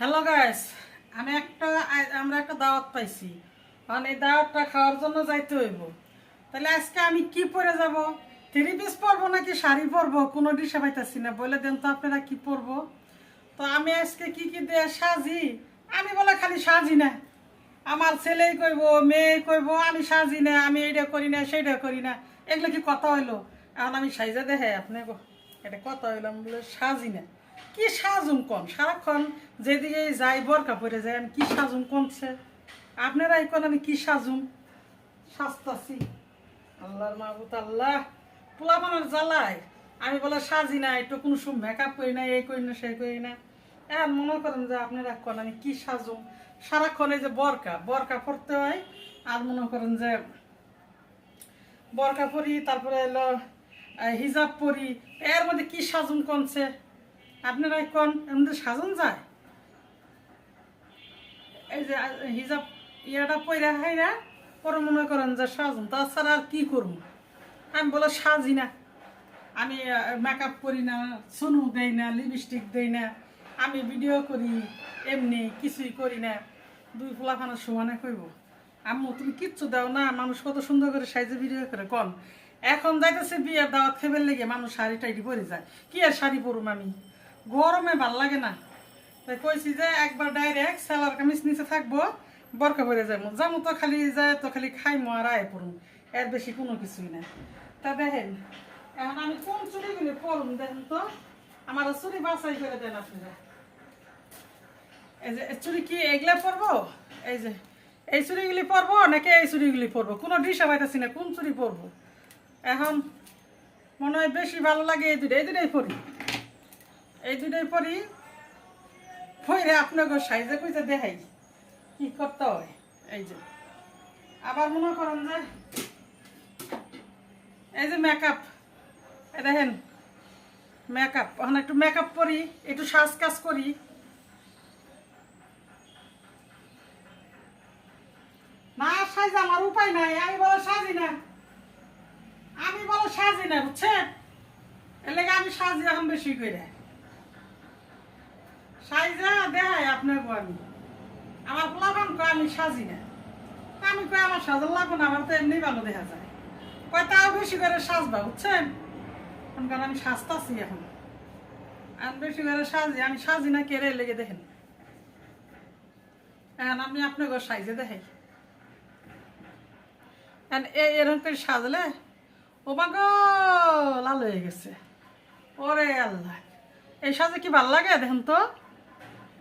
Hello guys, আমরা একটা দাওয়াত পাইছি। মানে এই দাওয়াতটা খাওয়ার জন্য যাইতে হইব। তাহলে আজকে আমি কি পরে যাব? থ্রি পিস পরবো নাকি শাড়ি পরবো? কোনো দিশা পাইতাছি না। বলে দেন তো আপনারা কি পরবো। তো আমি আজকে কি কি দিয়ে সাজি? আমি বলে খালি সাজি না, আমার ছেলেই কইব, মেয়ে কইব আমি সাজি না, আমি এইটা করি না সেইটা করি না। এগুলো কি কথা হইলো? এখন আমি সাইজা দেখে আপনি এটা কথা হইলো, আমি বলে সাজি না। কি সাজুম কম, সারাক্ষণ যেদিকে যাই বরকা পরে যাই, আমি কি সাজুম কমছে? আপনারাই কোন আমি কি সাজুম? সাজতাছি আল্লাহর মাহবুত আল্লাহ, পোলা মানুষ জ্বালায়। আমি বলে সাজি না, একটু কোনো সব মেকআপ করি না, এই করি না সেই করি না। এখন মনে করেন যে আপনারা কোন আমি কি সাজুম? সারাক্ষণ এই যে বরকা বরকা পরতে হয়, আর মনে করেন যে বরকা পরি, তারপরে এলো হিজাব পরি। এর মধ্যে কি সাজুন কমছে? আপনারা কোন এমনি সাজন যায়? এই যে হিজাব ইয়াটা পইরা হাইরা পরে মনে করেন যে সাজুন, তাছাড়া আর কি করবো? আমি বলে সাজি না, আমি মেকআপ করি না, সুনু দেই না, লিপস্টিক দেই না, আমি ভিডিও করি, এমনি কিছুই করি না। দুই ফুলাখানোর সমানে কইব আম্মু তুমি কিচ্ছু দাও না, মানুষ কত সুন্দর করে সাইজে ভিডিও করে কন। এখন যাইতেছে বিয়ের দাওয়াত খেবের লেগে মানুষ শাড়ি টাইটি পরে যায়। কি আর শাড়ি পরুম আমি, গরমে ভাল লাগে না। তাই কইছি যে একবার ডাইরেক্ট সালোয়ার কামিজ নিচে থাকবো, বরকা পরে যাবো, যাবো তো খালি যায় তো খালি খাইমো আর আয় পড়ুম, এর বেশি কোনো কিছুই না। তা দেখেন এখন আমি কোন চুড়িগুলি পরুম দেখেন তো, আমার চুড়ি বাছাই করে দেন আপনারা। এই যে চুড়ি কি এগুলা পরবো? এই যে এই চুড়িগুলি পরবো নাকি এই চুড়িগুলি পরবো? কোনো দিশা পাইতেছি না কোন চুড়ি পরবো। এখন মনে হয় বেশি ভালো লাগে এই দুটাই পরি, এই দুটাই পরি। পরে আপনাকে সাইজে কুইজে দেখাই কি করতে হয়। এই যে আবার মনে করেন যে এই যে মেকআপ, দেখেন মেকআপ, এখন একটু মেকআপ করি, একটু সাজ কাজ করি। না সাইজ আমার উপায় নাই, আমি বলো সাজি না, আমি বলো সাজি না, বুঝছেন? এর লেগে আমি সাজি এখন বেশি করে সাইজা দেখাই আপনাকে। আমি আমার পোলাপান কয় আমি সাজি না, আমি কই আমার সাজার লাগবো না, আমার তো এমনি ভালো দেখা যায়। কয় তাও বেশি করে সাজবা, বুঝছেন? কারণ আমি সাজতাছি এখন, আমি বেশি করে সাজি, আমি সাজি না কেড়ে লেগে দেখেন। এখন আমি আপনাকে সাইজে দেখাই, এরকম করে সাজলে ও মা গো লাল হয়ে গেছে। ওরে আল্লাহ, এই সাজে কি ভাল লাগে দেখেন তো।